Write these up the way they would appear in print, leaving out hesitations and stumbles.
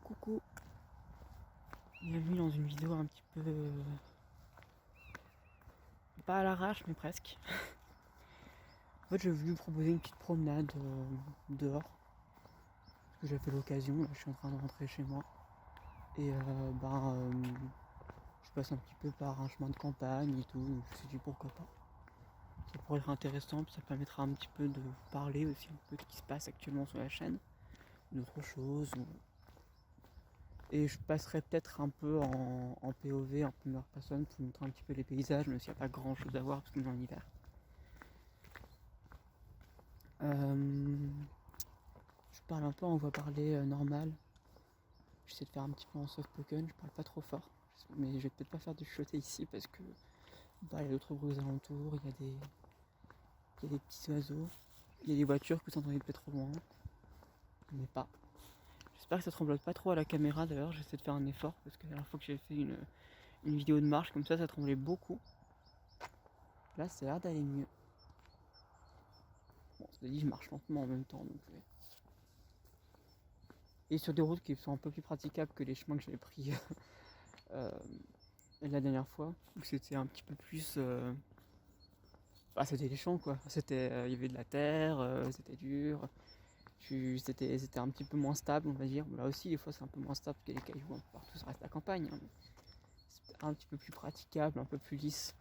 Coucou, bienvenue dans une vidéo un petit peu... pas à l'arrache mais presque. En fait j'ai voulu vous proposer une petite promenade dehors. Parce que j'ai fait l'occasion, là je suis en train de rentrer chez moi. Et je passe un petit peu par un chemin de campagne et tout, donc je me suis dit pourquoi pas. Ça pourrait être intéressant, puis ça permettra un petit peu de vous parler aussi un peu de ce qui se passe actuellement sur la chaîne. D'autres choses. Et je passerai peut-être un peu en POV, en première personne, pour vous montrer un petit peu les paysages, même s'il n'y a pas grand chose à voir parce qu'on est en hiver. Je parle un peu en voix parlée normale. J'essaie de faire un petit peu en soft spoken, je parle pas trop fort. Mais je vais peut-être pas faire de chuchoter ici parce que il y a d'autres bruits aux alentours, il y a des petits oiseaux, il y a des voitures que vous entendez peut-être trop loin, mais pas. J'espère que ça tremblote pas trop à la caméra d'ailleurs, j'essaie de faire un effort parce que la dernière fois que j'ai fait une vidéo de marche comme ça tremblait beaucoup. Là ça a l'air d'aller mieux. Bon, cela dit, je marche lentement en même temps donc et sur des routes qui sont un peu plus praticables que les chemins que j'avais pris la dernière fois, où c'était un petit peu plus... c'était des champs quoi, il y avait de la terre, c'était dur, c'était un petit peu moins stable on va dire. Là aussi des fois c'est un peu moins stable parce qu'il y a des cailloux un peu partout, ça reste la campagne, hein, mais c'est un petit peu plus praticable, un peu plus lisse,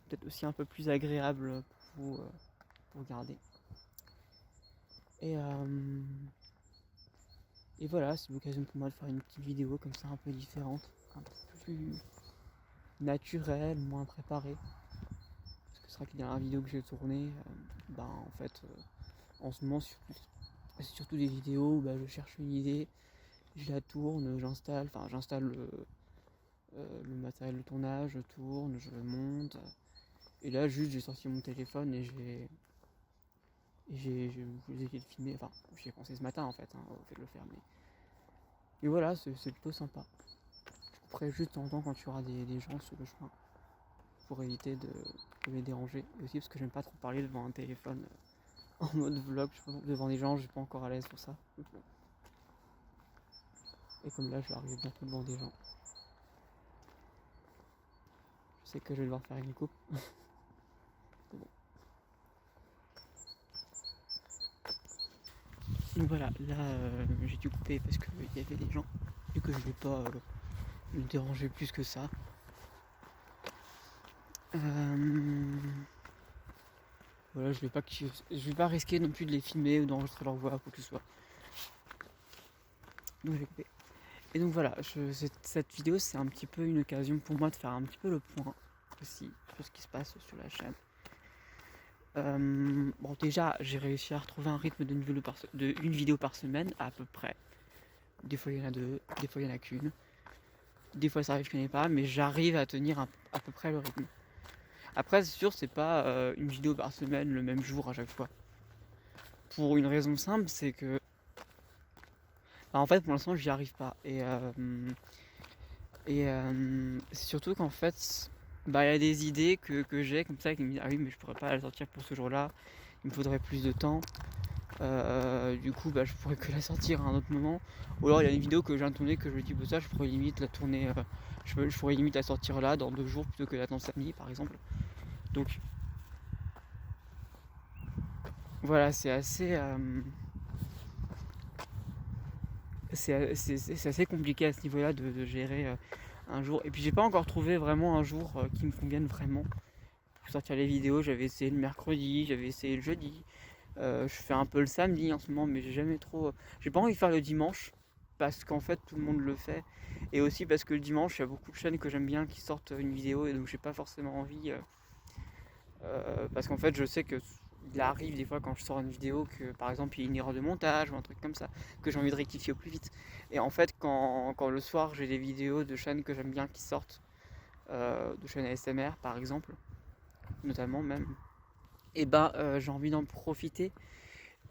peut-être aussi un peu plus agréable pour regarder. Et voilà, c'est l'occasion pour moi de faire une petite vidéo comme ça un peu différente, un peu plus naturelle, moins préparée. Parce que c'est vrai que la dernière vidéo que j'ai tournée, en ce moment c'est surtout des vidéos où je cherche une idée, je la tourne, j'installe le matériel de tournage, je tourne, je monte. Et là juste j'ai sorti mon téléphone et j'ai essayé de filmer, j'y ai pensé ce matin en fait, au fait de le faire. Et voilà, c'est plutôt sympa. Je couperai juste de temps en temps quand il y aura des gens sur le chemin, pour éviter de les déranger. Et aussi parce que j'aime pas trop parler devant un téléphone en mode vlog, devant des gens, je suis pas encore à l'aise pour ça. Et comme là je vais arriver bientôt devant des gens, je sais que je vais devoir faire une coupe. Bon. Donc voilà, là j'ai dû couper parce qu'il y avait des gens et que je vais pas me déranger plus que ça. Voilà, je vais pas risquer non plus de les filmer ou d'enregistrer leur voix ou quoi que ce soit. Donc j'ai coupé. Et donc voilà, cette vidéo c'est un petit peu une occasion pour moi de faire un petit peu le point aussi sur ce qui se passe sur la chaîne. Bon déjà j'ai réussi à retrouver un rythme d'une vidéo par semaine à peu près. Des fois il y en a deux, des fois il y en a qu'une. Des fois ça arrive qu'il n'y en ait pas, mais j'arrive à tenir à peu près le rythme. Après c'est sûr c'est pas une vidéo par semaine le même jour à chaque fois. Pour une raison simple, c'est que en fait pour l'instant j'y arrive pas. Et c'est surtout qu'en fait, il y a des idées que j'ai comme ça qui me disent ah oui mais je pourrais pas la sortir pour ce jour-là, il me faudrait plus de temps. Du coup je pourrais que la sortir à un autre moment. Ou alors il y a une vidéo que je viens de tourner que je me dis ça je pourrais limite la tourner, je pourrais limite la sortir là dans 2 jours plutôt que d'attendre samedi par exemple. Donc voilà, c'est assez c'est assez compliqué à ce niveau-là de gérer un jour. Et puis j'ai pas encore trouvé vraiment un jour qui me convienne vraiment pour sortir les vidéos. J'avais essayé le mercredi, j'avais essayé le jeudi. Je fais un peu le samedi en ce moment, mais j'ai jamais trop. J'ai pas envie de faire le dimanche parce qu'en fait tout le monde le fait. Et aussi parce que le dimanche, il y a beaucoup de chaînes que j'aime bien qui sortent une vidéo et donc j'ai pas forcément envie. Parce qu'en fait, je sais que il arrive des fois quand je sors une vidéo que par exemple il y a une erreur de montage ou un truc comme ça, que j'ai envie de rectifier au plus vite. Et en fait, quand le soir j'ai des vidéos de chaînes que j'aime bien qui sortent, de chaînes ASMR par exemple, notamment même, et j'ai envie d'en profiter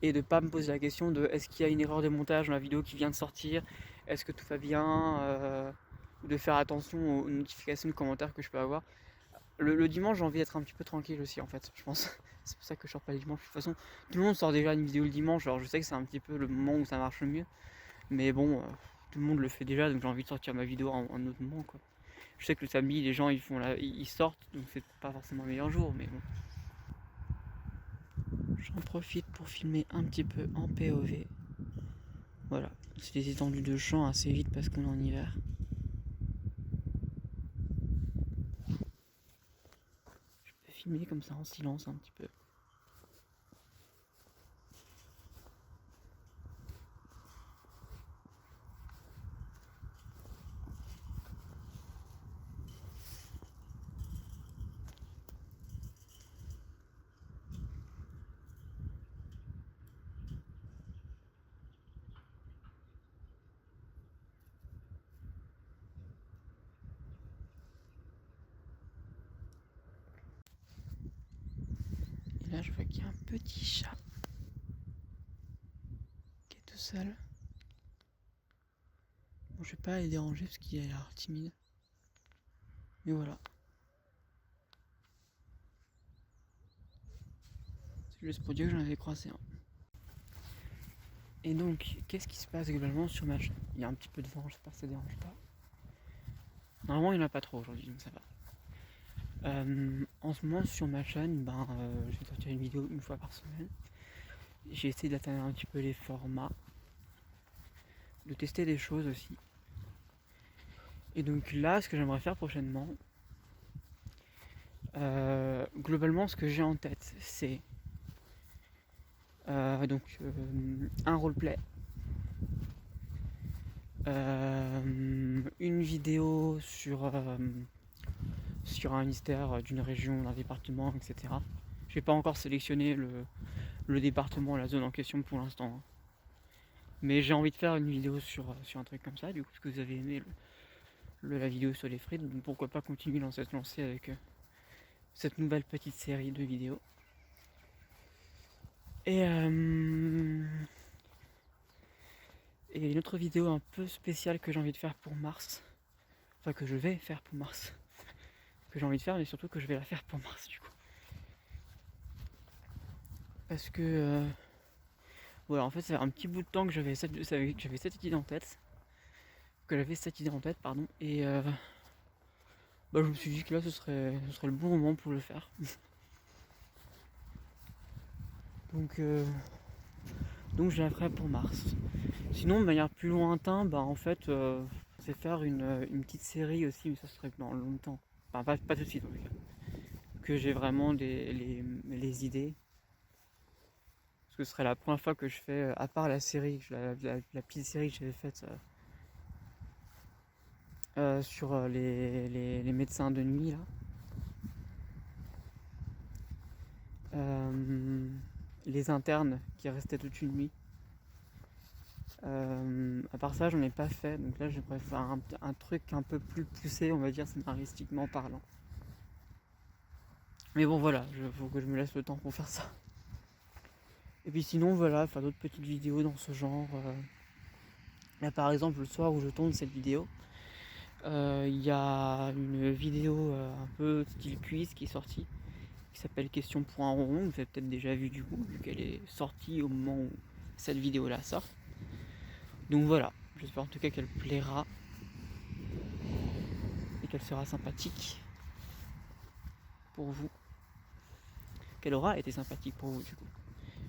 et de pas me poser la question de est-ce qu'il y a une erreur de montage dans la vidéo qui vient de sortir, est-ce que tout va bien, de faire attention aux notifications de commentaires que je peux avoir. Le dimanche j'ai envie d'être un petit peu tranquille aussi en fait, je pense. C'est pour ça que je sors pas le dimanche. De toute façon, tout le monde sort déjà une vidéo le dimanche, alors je sais que c'est un petit peu le moment où ça marche le mieux. Mais bon, tout le monde le fait déjà, donc j'ai envie de sortir ma vidéo en un autre moment, quoi. Je sais que le samedi, les gens ils sortent, donc c'est pas forcément le meilleur jour, mais bon. J'en profite pour filmer un petit peu en POV. Voilà, c'est des étendues de champ assez vite parce qu'on est en hiver. Je peux filmer comme ça en silence un petit peu. Et là, je vois qu'il y a un petit chat qui est tout seul. Bon, je vais pas aller déranger parce qu'il a l'air timide. Mais voilà. C'est juste pour dire que j'en avais croisé un. Et donc, qu'est-ce qui se passe globalement sur ma chaîne? Il y a un petit peu de vent, j'espère que ça dérange pas. Normalement, il n'y en a pas trop aujourd'hui, donc ça va. En ce moment, sur ma chaîne, je vais sortir une vidéo une fois par semaine. J'ai essayé d'atteindre un petit peu les formats, de tester des choses aussi. Et donc là, ce que j'aimerais faire prochainement, globalement, ce que j'ai en tête, c'est un roleplay, une vidéo sur un mystère d'une région, d'un département, etc. J'ai pas encore sélectionné le département, la zone en question pour l'instant. Hein. Mais j'ai envie de faire une vidéo sur un truc comme ça, du coup, parce que vous avez aimé la vidéo sur les frites, donc pourquoi pas continuer dans cette lancée avec cette nouvelle petite série de vidéos. Et une autre vidéo un peu spéciale que j'ai envie de faire pour mars, enfin que je vais faire pour mars, que j'ai envie de faire, mais surtout que je vais la faire pour mars du coup. Parce que voilà, en fait ça fait un petit bout de temps que j'avais cette idée en tête, et je me suis dit que là ce serait le bon moment pour le faire. Donc je la ferai pour mars. Sinon de manière plus lointaine, c'est faire une petite série aussi, mais ça serait dans longtemps. Enfin pas tout de suite en tout cas. Que j'ai vraiment les idées. Parce que ce serait la première fois que je fais, à part la série, la petite série que j'avais faite sur les médecins de nuit là. Les internes qui restaient toute une nuit. À part ça, j'en ai pas fait, donc là je préfère un truc un peu plus poussé, on va dire, scénaristiquement parlant. Mais bon, voilà, faut que je me laisse le temps pour faire ça. Et puis sinon, voilà, faire d'autres petites vidéos dans ce genre. Là, par exemple, le soir où je tourne cette vidéo, il y a une vidéo un peu style quiz qui est sortie, qui s'appelle Question pour un rond. Vous avez peut-être déjà vu du coup, vu qu'elle est sortie au moment où cette vidéo-là sort. Donc voilà, j'espère en tout cas qu'elle plaira et qu'elle sera sympathique pour vous. Qu'elle aura été sympathique pour vous du coup.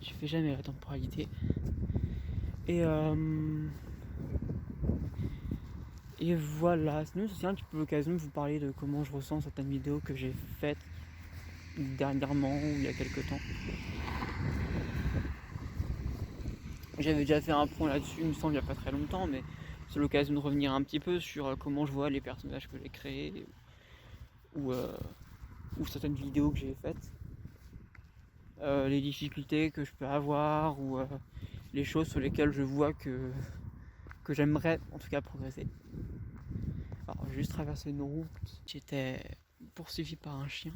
Je fais jamais la temporalité. Et voilà, sinon c'est un petit peu l'occasion de vous parler de comment je ressens certaines vidéos que j'ai faites dernièrement ou il y a quelques temps. J'avais déjà fait un point là-dessus, il me semble, il n'y a pas très longtemps, mais c'est l'occasion de revenir un petit peu sur comment je vois les personnages que j'ai créés ou certaines vidéos que j'ai faites. Les difficultés que je peux avoir ou les choses sur lesquelles je vois que j'aimerais en tout cas progresser. Alors j'ai juste traversé une route, j'étais poursuivi par un chien,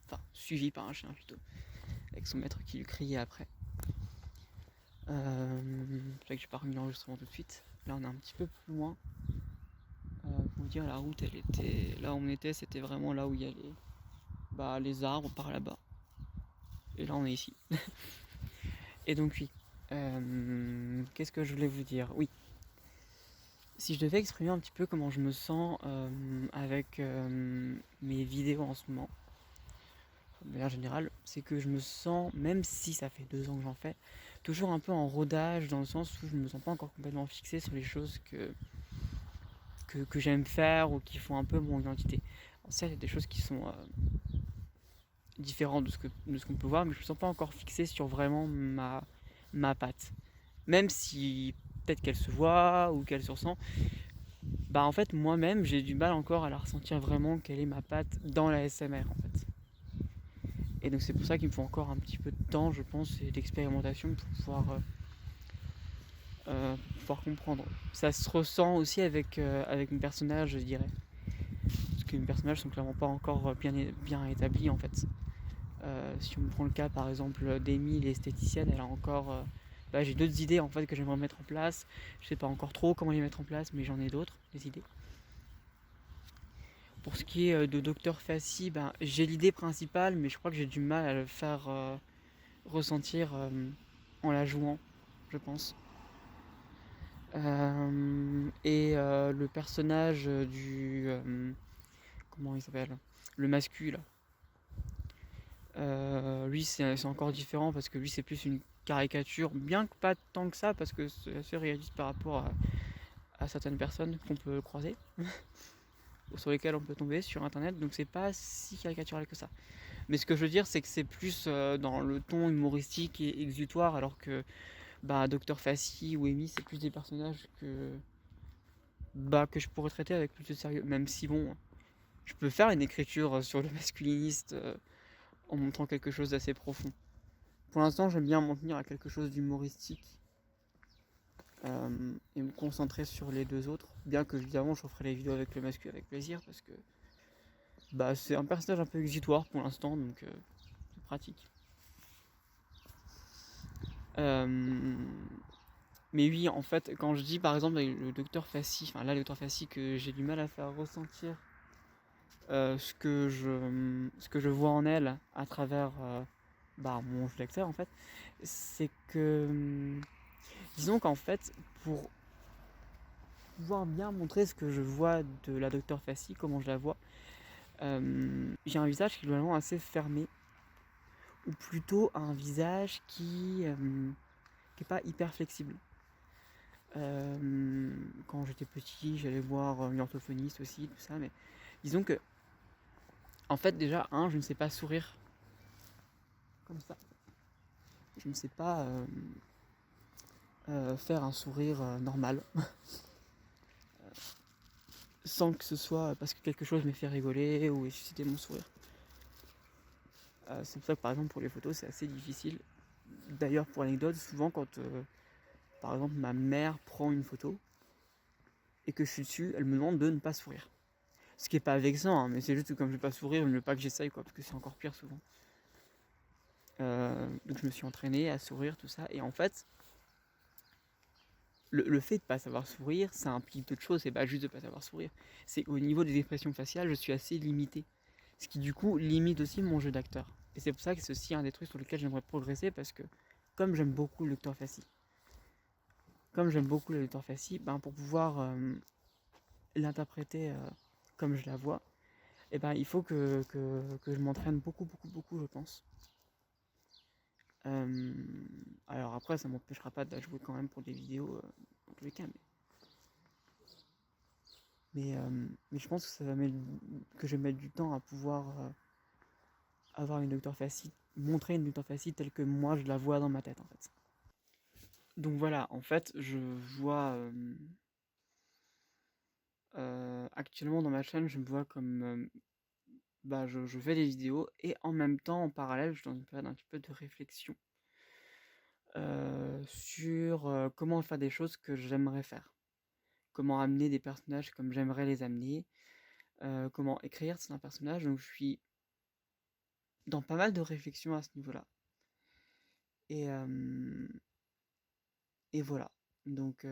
enfin suivi par un chien plutôt, avec son maître qui lui criait après. C'est vrai que j'ai pas remis l'enregistrement tout de suite. Là on est un petit peu plus loin. Pour vous dire, la route elle était là où on était, c'était vraiment là où il y a les arbres par là-bas. Et là on est ici. Et donc oui. Qu'est-ce que je voulais vous dire? Oui. Si je devais exprimer un petit peu comment je me sens avec mes vidéos en ce moment, de manière générale, c'est que je me sens, même si ça fait 2 ans que j'en fais, toujours un peu en rodage, dans le sens où je ne me sens pas encore complètement fixé sur les choses que j'aime faire ou qui font un peu mon identité. Alors, certes, il y a des choses qui sont différentes de ce qu'on peut voir, mais je ne me sens pas encore fixé sur vraiment ma patte. Même si peut-être qu'elle se voit ou qu'elle se ressent, bah en fait moi-même j'ai du mal encore à la ressentir vraiment quelle est ma patte dans la SMR en fait. Et donc c'est pour ça qu'il me faut encore un petit peu de temps je pense et d'expérimentation pour pouvoir comprendre. Ça se ressent aussi avec mes personnages je dirais. Parce que mes personnages sont clairement pas encore bien établis en fait. Si on prend le cas par exemple d'Amy, l'esthéticienne, elle a encore... j'ai d'autres idées en fait que j'aimerais mettre en place. Je sais pas encore trop comment les mettre en place mais j'en ai d'autres, des idées. Pour ce qui est de Dr Fassi, ben, j'ai l'idée principale, mais je crois que j'ai du mal à le faire ressentir en la jouant, je pense. Le personnage comment il s'appelle? Le masculin. Lui, c'est encore différent parce que lui, c'est plus une caricature, bien que pas tant que ça, parce que c'est assez réaliste par rapport à certaines personnes qu'on peut croiser, sur lesquelles on peut tomber sur internet, donc c'est pas si caricatural que ça. Mais ce que je veux dire, c'est que c'est plus dans le ton humoristique et exutoire, alors que Dr Fassi ou Amy, c'est plus des personnages que je pourrais traiter avec plus de sérieux. Même si, bon, je peux faire une écriture sur le masculiniste en montrant quelque chose d'assez profond. Pour l'instant, j'aime bien m'en tenir à quelque chose d'humoristique et me concentrer sur les deux autres. Bien que, évidemment, je referai les vidéos avec le masculin avec plaisir, parce que c'est un personnage un peu exutoire pour l'instant, donc c'est pratique. Euh, Mais oui, en fait, quand je dis par exemple avec le docteur Fassi, enfin là, le docteur Fassi, que j'ai du mal à faire ressentir ce que je vois en elle à travers mon jeu d'acteur, en fait, c'est que, disons qu'en fait, pour pouvoir bien montrer ce que je vois de la docteur Fassi, comment je la vois, j'ai un visage qui est globalement assez fermé, ou plutôt un visage qui est pas hyper flexible. Quand j'étais petit, j'allais voir une orthophoniste aussi, tout ça, mais disons que, en fait, déjà, je ne sais pas sourire comme ça. Je ne sais pas faire un sourire normal, sans que ce soit parce que quelque chose m'ait fait rigoler ou ait suscité mon sourire. C'est pour ça que, par exemple, pour les photos, c'est assez difficile. D'ailleurs, pour l'anecdote, souvent quand, par exemple, ma mère prend une photo et que je suis dessus, elle me demande de ne pas sourire. Ce qui est pas vexant, hein, mais c'est juste que comme je vais pas sourire, il ne veut pas que j'essaye, quoi, parce que c'est encore pire souvent. Donc je me suis entraîné à sourire, tout ça. Et en fait, le fait de pas savoir sourire, ça implique d'autres choses. C'est pas juste de pas savoir sourire. C'est au niveau des expressions faciales, je suis assez limité. Ce qui du coup limite aussi mon jeu d'acteur. Et c'est pour ça que c'est aussi un des trucs sur lesquels j'aimerais progresser parce que comme j'aime beaucoup le docteur Fassi, pour pouvoir l'interpréter comme je la vois, il faut que je m'entraîne beaucoup, beaucoup, beaucoup, je pense. Alors après, ça m'empêchera pas de la jouer quand même pour des vidéos, dans tous les cas. Mais je pense que que je vais mettre du temps à pouvoir avoir une Dr Fassi, montrer une Dr Fassi telle que moi je la vois dans ma tête en fait. Donc voilà, en fait, je vois actuellement dans ma chaîne, je me vois comme je fais des vidéos et en même temps, en parallèle, je suis dans une période un petit peu de réflexion sur comment faire des choses que j'aimerais faire. Comment amener des personnages comme j'aimerais les amener, comment écrire certains personnages. Donc je suis dans pas mal de réflexions à ce niveau-là. Et, et voilà. Donc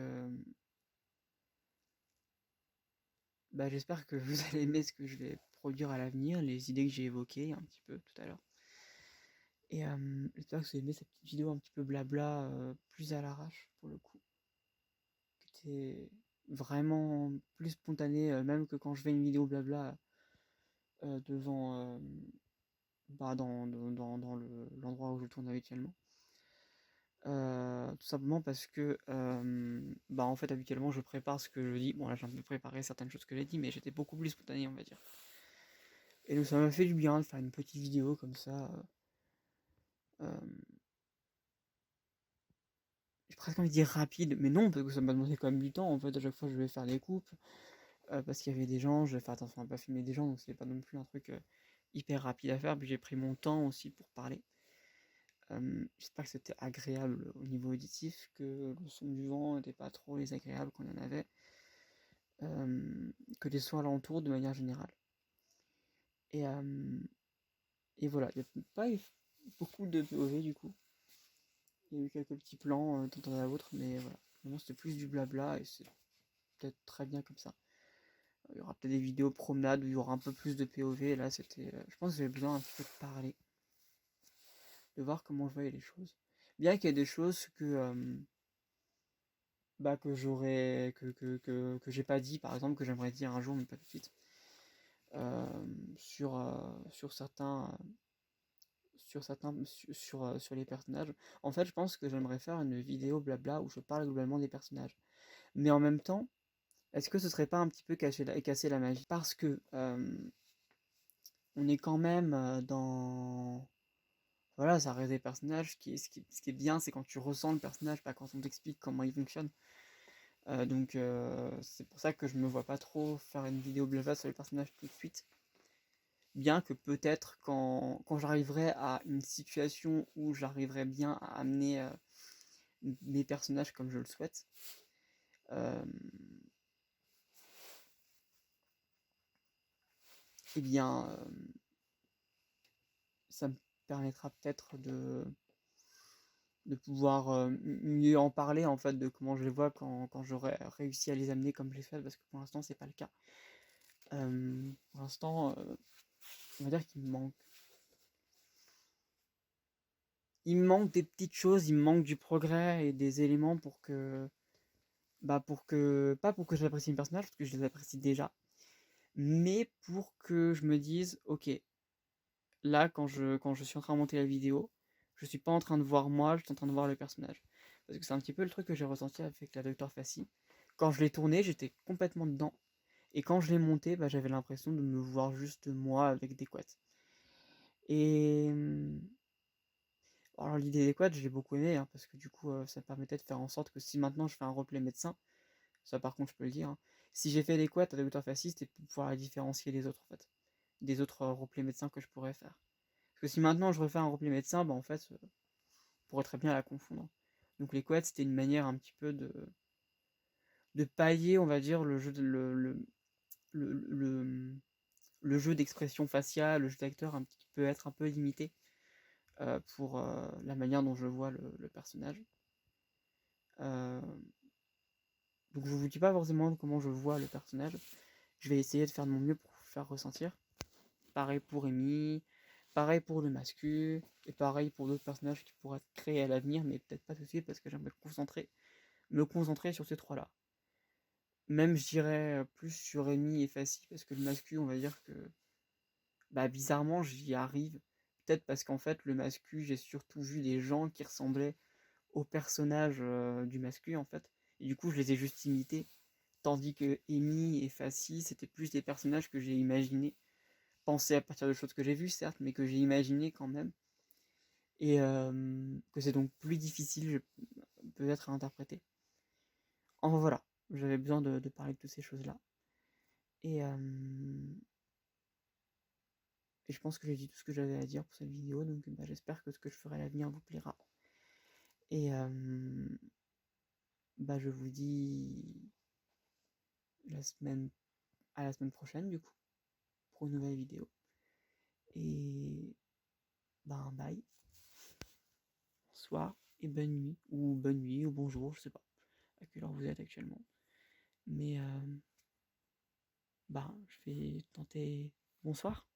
j'espère que vous allez aimer ce que je vais produire à l'avenir, les idées que j'ai évoquées un petit peu tout à l'heure. Et j'espère que vous allez aimer cette petite vidéo un petit peu blabla, plus à l'arrache pour le coup. Qui était vraiment plus spontané, même que quand je fais une vidéo blabla devant dans l'endroit où je tourne habituellement. Tout simplement parce que en fait habituellement je prépare ce que je dis. Bon là j'ai un peu préparé certaines choses que j'ai dit, mais j'étais beaucoup plus spontané on va dire. Et donc ça m'a fait du bien de faire une petite vidéo comme ça. Euh, j'ai presque envie de dire rapide, mais non, parce que ça m'a demandé quand même du temps. En fait, à chaque fois, je vais faire des coupes, parce qu'il y avait des gens, je vais faire attention à ne pas filmer des gens, donc c'est pas non plus un truc hyper rapide à faire. Puis j'ai pris mon temps aussi pour parler. J'espère que c'était agréable au niveau auditif, que le son du vent n'était pas trop désagréable quand il y en avait, que les sons alentours de manière générale. Et, et voilà, il n'y a pas eu beaucoup de POV du coup. Il y a eu quelques petits plans d'un temps à l'autre, mais voilà. Vraiment, c'était plus du blabla et c'est peut-être très bien comme ça. Il y aura peut-être des vidéos promenades où il y aura un peu plus de POV. Là, c'était. Je pense que j'avais besoin un petit peu de parler, de voir comment je voyais les choses. Bien qu'il y ait des choses que j'aurais. Que j'ai pas dit, par exemple, que j'aimerais dire un jour, mais pas tout de suite. Sur certains. Sur les personnages. En fait, je pense que j'aimerais faire une vidéo blabla où je parle globalement des personnages. Mais en même temps, est-ce que ce serait pas un petit peu casser la magie? Parce que on est quand même dans. Voilà, ça reste des personnages. Ce qui est bien, c'est quand tu ressens le personnage, pas quand on t'explique comment il fonctionne. Donc, c'est pour ça que je me vois pas trop faire une vidéo blabla sur les personnages tout de suite. Bien que peut-être quand j'arriverai à une situation où j'arriverai bien à amener mes personnages comme je le souhaite, euh, eh bien, ça me permettra peut-être de pouvoir mieux en parler en fait de comment je les vois quand j'aurai réussi à les amener comme je l'ai fait parce que pour l'instant c'est pas le cas. Pour l'instant, on va dire qu'il me manque. Il me manque des petites choses, il me manque du progrès et des éléments pas pour que j'apprécie mes personnages, parce que je les apprécie déjà, mais pour que je me dise, ok, là, quand je suis en train de monter la vidéo, je suis pas en train de voir moi, je suis en train de voir le personnage. Parce que c'est un petit peu le truc que j'ai ressenti avec la Dr. Fassi. Quand je l'ai tourné, j'étais complètement dedans. Et quand je l'ai monté, j'avais l'impression de me voir juste moi avec des couettes. Et alors l'idée des couettes, j'ai beaucoup aimé, hein, parce que du coup, ça permettait de faire en sorte que si maintenant je fais un replay médecin, ça par contre je peux le dire, hein, si j'ai fait des couettes avec Dr. Fassi, c'était pour pouvoir les différencier des autres en fait. Des autres replays médecins que je pourrais faire. Parce que si maintenant je refais un replay médecin, en fait, on pourrait très bien la confondre. Donc les couettes, c'était une manière un petit peu de pallier, on va dire, le, le, le jeu d'expression faciale, le jeu d'acteur qui peut être un peu limité pour la manière dont je vois le personnage. Euh, donc je vous dis pas forcément comment je vois le personnage. Je vais essayer de faire de mon mieux pour vous faire ressentir. Pareil pour Amy, pareil pour le mascu, et pareil pour d'autres personnages qui pourraient être créés à l'avenir, mais peut-être pas tout de suite parce que j'aimerais me concentrer sur ces trois-là. Même je dirais plus sur Amy et Fassi, parce que le mascu, on va dire que bizarrement j'y arrive. Peut-être parce qu'en fait le mascu, j'ai surtout vu des gens qui ressemblaient aux personnages du mascu en fait. Et du coup je les ai juste imités. Tandis que Amy et Fassi, c'était plus des personnages que j'ai imaginés. Pensés à partir de choses que j'ai vues certes, mais que j'ai imaginées quand même. Et que c'est donc plus difficile peut-être à interpréter. Enfin voilà, j'avais besoin de parler de toutes ces choses-là. Et, et je pense que j'ai dit tout ce que j'avais à dire pour cette vidéo, donc j'espère que ce que je ferai à l'avenir vous plaira. Et je vous dis la semaine, à la semaine prochaine du coup, pour une nouvelle vidéo. Et bye, bonsoir et bonne nuit, ou bonjour, je sais pas à quelle heure vous êtes actuellement. Mais je vais tenter bonsoir.